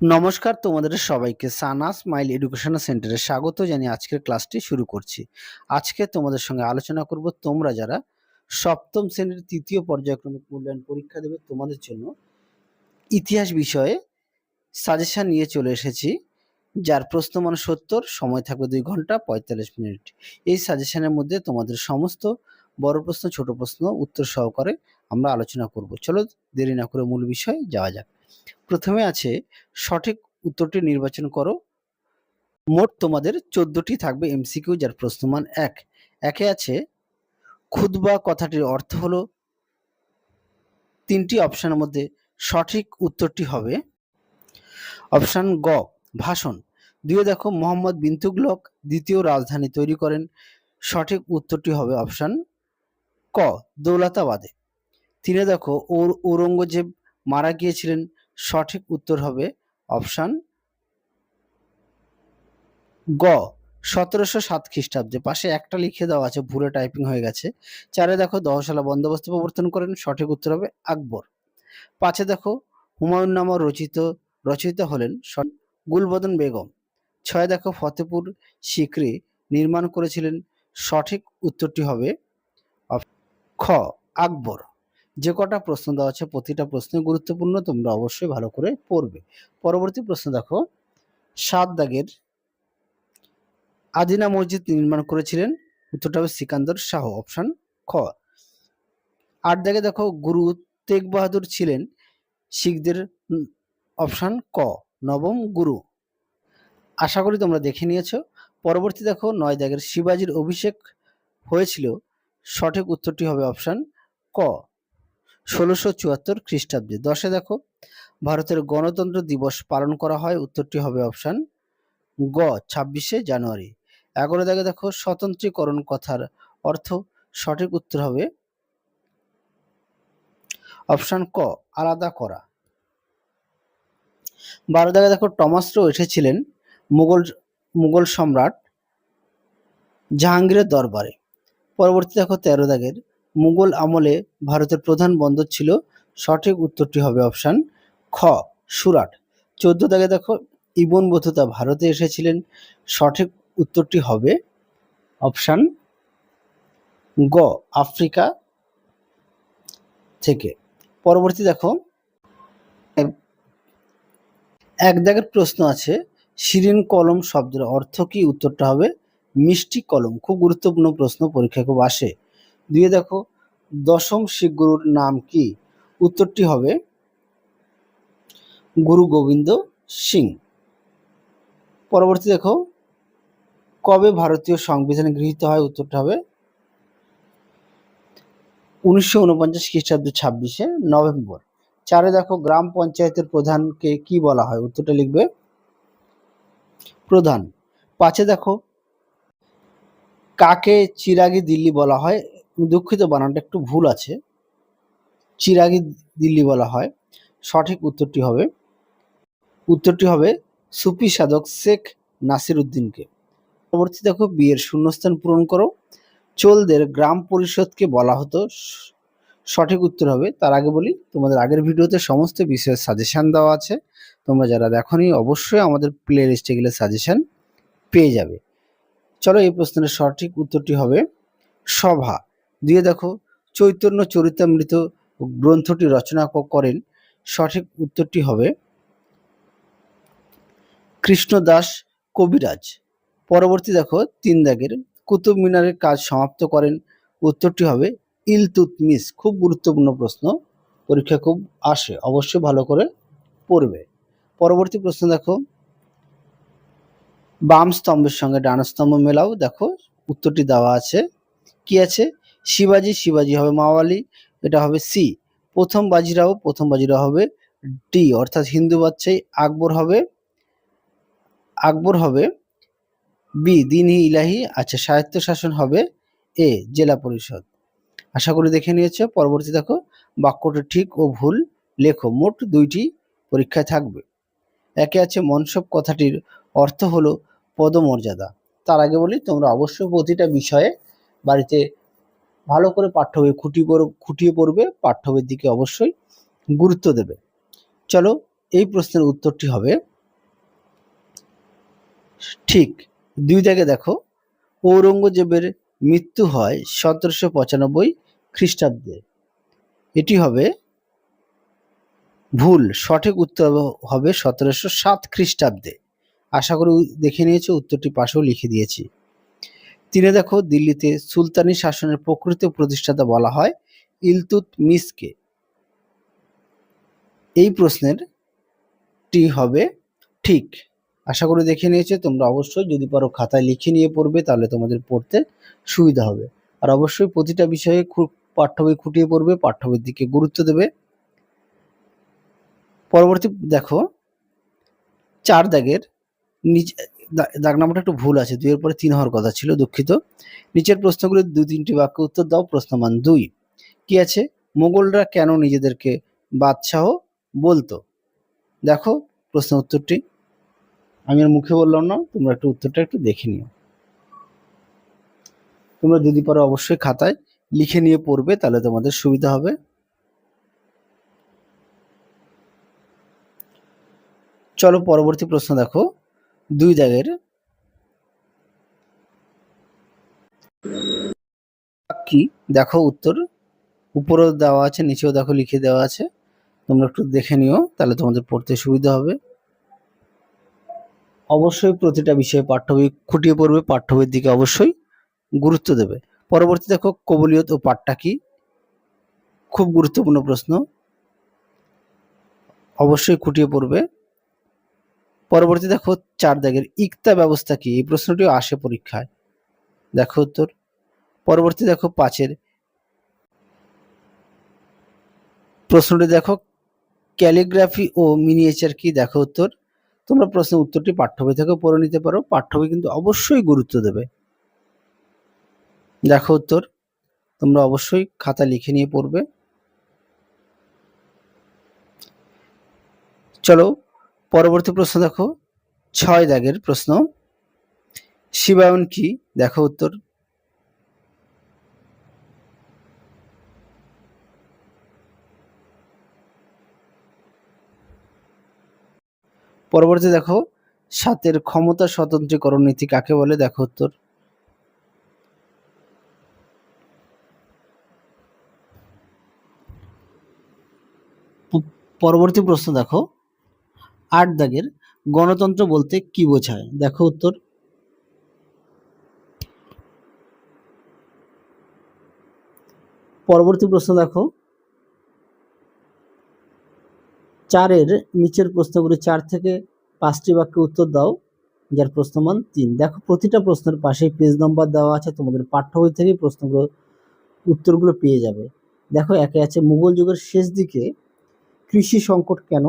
নমস্কার তোমাদের সবাইকে সানা স্মাইল এডুকেশনাল সেন্টারে স্বাগত জানিয়ে আজকের ক্লাসটি শুরু করছি। আজকে তোমাদের সঙ্গে আলোচনা করব তোমরা যারা সপ্তম শ্রেণীর তৃতীয় পর্যায়ক্রমিক মূল্যায়ন পরীক্ষা দেবে তোমাদের জন্য ইতিহাস বিষয়ে সাজেশন নিয়ে চলে এসেছি, যার প্রশ্নমান ৭০, সময় থাকবে ২ ঘন্টা ৪৫ মিনিট। এই সাজেশনের মধ্যে তোমাদের সমস্ত বড় প্রশ্ন ছোট প্রশ্ন উত্তর সহকারে আমরা আলোচনা করব। চলো দেরি না করে মূল বিষয়ে যাওয়া যাক। প্রথমে আছে সঠিক উত্তরটি নির্বাচন করো। মোট তোমাদের ১৪টি থাকবে এমসিকিউ, যার প্রশ্নমান ১। একে আছে খুতবা কথাটির অর্থ হলো, ৩টি অপশনের মধ্যে সঠিক উত্তরটি হবে অপশন গ ভাষণ। ২ দেখো মোহাম্মদ বিন তুগলক দ্বিতীয় রাজধানী তৈরি করেন, সঠিক উত্তরটি হবে অপশন ক দৌলতাবাদে। ৩ দেখো ঔরঙ্গজেব মারা গিয়েছিলেন, সঠিক উত্তর হবে অপশন গ ১৭০৭ খ্রিস্টাব্দে। পাশে একটা লিখে দেওয়া আছে, ভুলে টাইপিং হয়ে গেছে। ৪ দেখো দহশালা বন্দোবস্ত প্রবর্তন করেন, সঠিক উত্তর হবে আকবর। ৫ দেখো হুমায়ুন্নামা রচয়িতা হলেন গুলবদন বেগম। ৬ দেখো ফতেপুর সিক্রি নির্মাণ করেছিলেন, সঠিক উত্তরটি হবে খ আকবর। যে কটা প্রশ্ন দেওয়া আছে প্রতিটা প্রশ্নই গুরুত্বপূর্ণ, তোমরা অবশ্যই ভালো করে পড়বে। পরবর্তী প্রশ্ন দেখো ৭ দাগের আদিনা মসজিদ নির্মাণ করেছিলেন, উত্তরটা হবে সিকান্দর শাহ, অপশন খ। ৮ দাগে দেখো গুরু তেগ বাহাদুর ছিলেন শিখদের, অপশন ক নবম গুরু। আশা করি তোমরা দেখে নিয়েছো। পরবর্তী দেখো ৯ দাগের শিবাজির অভিষেক হয়েছিল, সঠিক উত্তরটি হবে অপশন ক ১৬৭৪ খ্রিস্টাব্দে। ১০ দেখো ভারতের গণতন্ত্র দিবস পালন করা হয়, উত্তরটি হবে অপশন গ ২৬শে জানুয়ারি। ১১ দাগে দেখো স্বতন্ত্রীকরণ কথার অর্থ, সঠিক উত্তর হবে অপশন ক আলাদা করা। ১২ দাগে দেখো টমাস লো এসেছিলেন মুঘল সম্রাট জাহাঙ্গীরের দরবারে। পরবর্তী দেখো ১৩ দাগের মুঘল আমলে ভারতের প্রধান বন্দর ছিল, সঠিক উত্তরটি হবে অপশন খ সুরাট। ১৪ দাগে দেখো ইবন বতুতা ভারতে এসেছিলেন, সঠিক উত্তরটি হবে অপশন গ আফ্রিকা থেকে। পরবর্তী দেখো ১ দাগের প্রশ্ন আছে শিরিন কলম শব্দের অর্থ কি, উত্তরটা হবে মিষ্টি কলম। খুব গুরুত্বপূর্ণ প্রশ্ন, পরীক্ষায় খুব আসে। ২ দেখো দশম শিখ গুরুর নাম কি, উত্তরটি হবে গুরু গোবিন্দ সিং। পরবর্তী দেখো কবে ভারতীয় সংবিধান গৃহীত হয়, উত্তরটা হবে ১৯৪৯ খ্রিস্টাব্দে ২৬শে নভেম্বর। ৪ দেখো গ্রাম পঞ্চায়েতের প্রধানকে কি বলা হয়, উত্তরটা লিখবে প্রধান। ৫ দেখো কাকে চিরাগি দিল্লি বলা হয়, দুঃখিত বানানটা একটু ভুল আছে, চিরাগি দিল্লি বলা হয়, সঠিক উত্তরটি হবে সুফি সাধক শেখ নাসির উদ্দিনকে। পরবর্তী দেখো বিয়ের শূন্যস্থান পূরণ করো। চোলদের গ্রাম পরিষদকে বলা হতো, সঠিক উত্তর হবে। তার আগে বলি তোমাদের আগের ভিডিওতে সমস্ত বিষয়ের সাজেশন দেওয়া আছে, তোমরা যারা দেখোনি অবশ্যই আমাদের প্লে লিস্টে গেলে সাজেশন পেয়ে যাবে। চলো এই প্রশ্নের সঠিক উত্তরটি হবে সভা। ২ দেখো চৈতন্য চরিতামৃত গ্রন্থটি রচনা করেন, সঠিক উত্তরটি হবে কৃষ্ণদাস কবিরাজ। পরবর্তী দেখো ৩ দাগের কুতুব মিনারের কাজ সমাপ্ত করেন, উত্তরটি হবে ইলতুৎমিশ। খুব গুরুত্বপূর্ণ প্রশ্ন, পরীক্ষা খুব আসে, অবশ্যই ভালো করে পড়বে। পরবর্তী প্রশ্ন দেখো বাম স্তম্ভের সঙ্গে ডান স্তম্ভ মেলাও, দেখো উত্তরটি দেওয়া আছে, কি আছে শিবাজি হবে মাওয়ালি, এটা হবে সি। প্রথম বাজিরাও হবে ডি অর্থাৎ হিন্দু বাদশাহী। আকবর হবে বি দিন-ই ইলাহি। আচ্ছা স্বায়ত্তশাসন হবে এ জেলা পরিষদ। আশা করি দেখে নিয়েছো। পরবর্তী দেখো বাক্যটি ঠিক ও ভুল লেখো, মোট ২টি পরীক্ষায় থাকবে। একে আছে মনসব কথাটির অর্থ হলো পদমর্যাদা। তার আগে বলি তোমরা অবশ্যই প্রতিটা বিষয়ে বাড়িতে ভালো করে পাঠ্য বই খুঁটিয়ে পড়বে, পাঠ্য বইয়ের দিকে অবশ্যই গুরুত্ব দেবে। চলো এই প্রশ্নের উত্তরটি হবে ঠিক। 2 দাগে দেখো, ঔরঙ্গজেবের মৃত্যু হয় 1795 খ্রিস্টাব্দে। এটি হবে ভুল। সঠিক উত্তর হবে 1707 খ্রিস্টাব্দে। আশা করি দেখে নিয়েছো, উত্তরটি পাশেও লিখে দিয়েছি। 3 দেখো, দিল্লিতে সুলতানি শাসনের প্রকৃত প্রতিষ্ঠাতা বলা হয় ইলতুৎমিশকে। এই প্রশ্নের টি হবে ঠিক। আশা করি দেখে নিয়েছো। তোমরা অবশ্যই যদি পারো খাতায় লিখে নিয়ে পড়বে, তাহলে তোমাদের পড়তে সুবিধা হবে। আর অবশ্যই প্রতিটা বিষয়ে পাঠ্য বই খুঁটিয়ে পড়বে, পাঠ্য বইয়ের দিকে গুরুত্ব দেবে। পরবর্তী দেখো, 4 দাগের নিচে দাগ নাম্বারটা একটু ভুল আছে, 2 এর পরে 3 হওয়ার কথা ছিল, দুঃখিত। নিচের প্রশ্নগুলির 2-3টি বাক্য উত্তর দাও। প্রশ্নমান 2 কি আছে? মোগলরা কেন নিজেদেরকে বাদশাহ বলতো? দেখো প্রশ্ন উত্তরটি, আমি আর মুখে বললাম না, তোমরা একটু উত্তরটা একটু দেখে নিও। তোমরা যদি পারো অবশ্যই খাতায় লিখে নিয়ে পড়বে, তাহলে তোমাদের সুবিধা হবে। চলো পরবর্তী প্রশ্ন দেখো, 2 দাগের কি? দেখো উত্তর উপরেও দেওয়া আছে, নিচেও দেখো লিখে দেওয়া আছে। তোমরা একটু দেখে নিও, তাহলে তোমাদের পড়তে সুবিধা হবে। অবশ্যই প্রতিটা বিষয়ে পাঠ্য বই খুঁটিয়ে পড়বে, পাঠ্য বইয়ের দিকে অবশ্যই গুরুত্ব দেবে। পরবর্তী দেখো, কবলিয়ত ও পাঠটা কি? খুব গুরুত্বপূর্ণ প্রশ্ন, অবশ্যই খুঁটিয়ে পড়বে। পরবর্তী দেখো, 4 দাগের ইক্তা ব্যবস্থা কি? এই প্রশ্নটিও আসে পরীক্ষায়, দেখো উত্তর। পরবর্তী দেখো 5-এর প্রশ্নটি দেখো, ক্যালিগ্রাফি ও মিনিয়েচার কি? দেখো উত্তর। তোমরা প্রশ্নের উত্তরটি পাঠ্য বই থেকে পড়ে নিতে পারো, পাঠ্য বই কিন্তু অবশ্যই গুরুত্ব দেবে। দেখো উত্তর, তোমরা অবশ্যই খাতা লিখে নিয়ে পড়বে। চলো পরবর্তী প্রশ্ন দেখো, 6 দাগের প্রশ্ন, শিবায়ন কি? দেখো উত্তর। পরবর্তী দেখো, 7-এর ক্ষমতা স্বতন্ত্রীকরণ নীতি কাকে বলে? দেখো উত্তর। পরবর্তী প্রশ্ন দেখো, 8 দাগের গণতন্ত্র বলতে কি বোঝায়? দেখো উত্তর। পরবর্তী প্রশ্ন দেখো, 4-এর নিচের প্রশ্নগুলি 4 থেকে 5টি বাক্যে উত্তর দাও, যার প্রশ্নমান 3। দেখো প্রতিটা প্রশ্নের পাশেই পেজ নাম্বার দেওয়া আছে, তোমাদের পাঠ্য বই থেকেই প্রশ্নগুলো উত্তরগুলো পেয়ে যাবে। দেখো একে আছে, মুঘল যুগের শেষ দিকে কৃষি সংকট কেন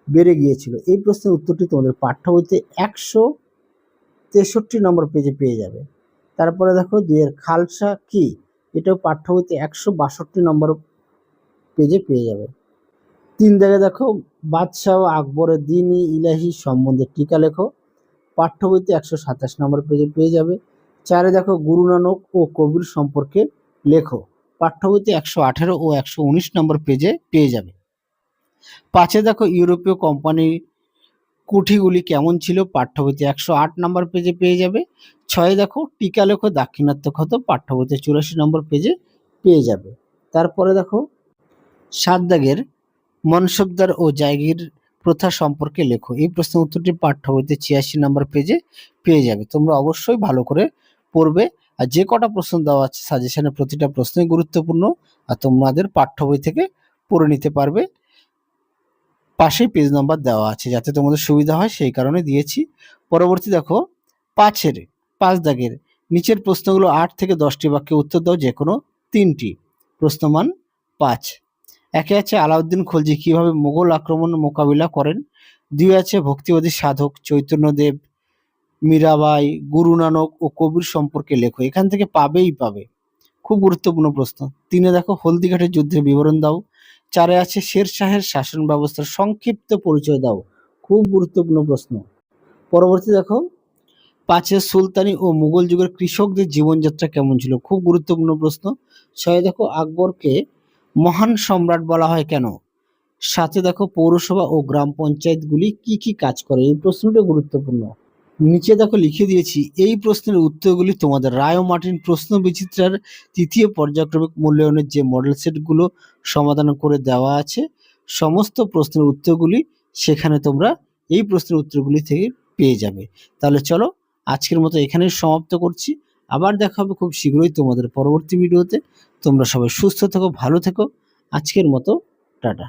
বেড়ে গিয়েছিল? এই প্রশ্নের উত্তরটি তোমাদের পাঠ্য বইতে 163 নম্বর পেজে পেয়ে যাবে। তারপরে দেখো 2-এর খালসা কি? এটাও পাঠ্য বইতে 162 নম্বর পেজে পেয়ে যাবে। 3 দাগে দেখো, বাদশাহ আকবরের দ্বীন-ই ইলাহি সম্বন্ধে টিকা লেখো, পাঠ্য বইতে 127 নম্বর পেজে পেয়ে যাবে। 4-এ দেখো, গুরু নানক ও কবির সম্পর্কে লেখো, পাঠ্য বইতে 118 ও 119 নম্বর পেজে পেয়ে যাবে। 5-এ দেখো, ইউরোপীয় কোম্পানির কুঠিগুলি কেমন ছিল? পাঠ্য বইতে 108 নম্বর পেজে পেয়ে যাবে। 6-এ দেখো, টিকা লেখো দাক্ষিণাত্য ক্ষত, পাঠ্য বইতে 84 নম্বর পেজে পেয়ে যাবে। তারপরে দেখো 7 দাগের মনসবদার ও জায়গির প্রথা সম্পর্কে লেখো, এই প্রশ্নের উত্তরটি পাঠ্য বইতে 86 নম্বর পেজে পেয়ে যাবে। তোমরা অবশ্যই ভালো করে পড়বে, আর যে কটা প্রশ্ন দেওয়া আছে সাজেশনে প্রতিটা প্রশ্নই গুরুত্বপূর্ণ, আর তোমাদের পাঠ্য বই থেকে পড়ে নিতে পারবে। পাশেই পেজ নাম্বার দেওয়া আছে, যাতে তোমাদের সুবিধা হয় সেই কারণে দিয়েছি। পরবর্তী দেখো, 5 দাগের নিচের প্রশ্নগুলো 8 থেকে 10টি বাক্যে উত্তর দাও, যে কোনো 3টি। প্রশ্নমান 5। একে আছে, আলাউদ্দিন খলজি কিভাবে মোগল আক্রমণ মোকাবিলা করেন? 2 আছে, ভক্তিবাদী সাধক চৈতন্যদেব, মীরাবাই, গুরু নানক ও কবির সম্পর্কে লেখো, এখান থেকে পাবেই পাবে, খুব গুরুত্বপূর্ণ প্রশ্ন। 3-এ দেখো, হলদিঘাটের যুদ্ধের বিবরণ দাও। 4-এ আছে, শের শাহের শাসন ব্যবস্থার সংক্ষিপ্ত পরিচয় দাও, খুব গুরুত্বপূর্ণ প্রশ্ন। পরবর্তী দেখো, 5-এ সুলতানি ও মুঘল যুগের কৃষকদের জীবনযাত্রা কেমন ছিল? খুব গুরুত্বপূর্ণ প্রশ্ন। 6-এ দেখো, আকবরকে মহান সম্রাট বলা হয় কেন? সাথে দেখো পৌরসভা ও গ্রাম পঞ্চায়েতগুলি কি কি কাজ করে, এই প্রশ্নটা গুরুত্বপূর্ণ। নিচে দেখো লিখে দিয়েছি এই প্রশ্নের উত্তরগুলি তোমাদের রায় ও মার্টিন প্রশ্ন বিচিত্রার তৃতীয় পর্যায়ক্রমিক মূল্যায়নের যে মডেল সেটগুলো সমাধান করে দেওয়া আছে, সমস্ত প্রশ্নের উত্তরগুলি সেখানে তোমরা এই প্রশ্নের উত্তরগুলি থেকে পেয়ে যাবে। তাহলে চলো আজকের মতো এখানেই সমাপ্ত করছি। আবার দেখা হবে খুব শীঘ্রই তোমাদের পরবর্তী ভিডিওতে। তোমরা সবাই সুস্থ থেকো, ভালো থেকো। আজকের মতো টাটা।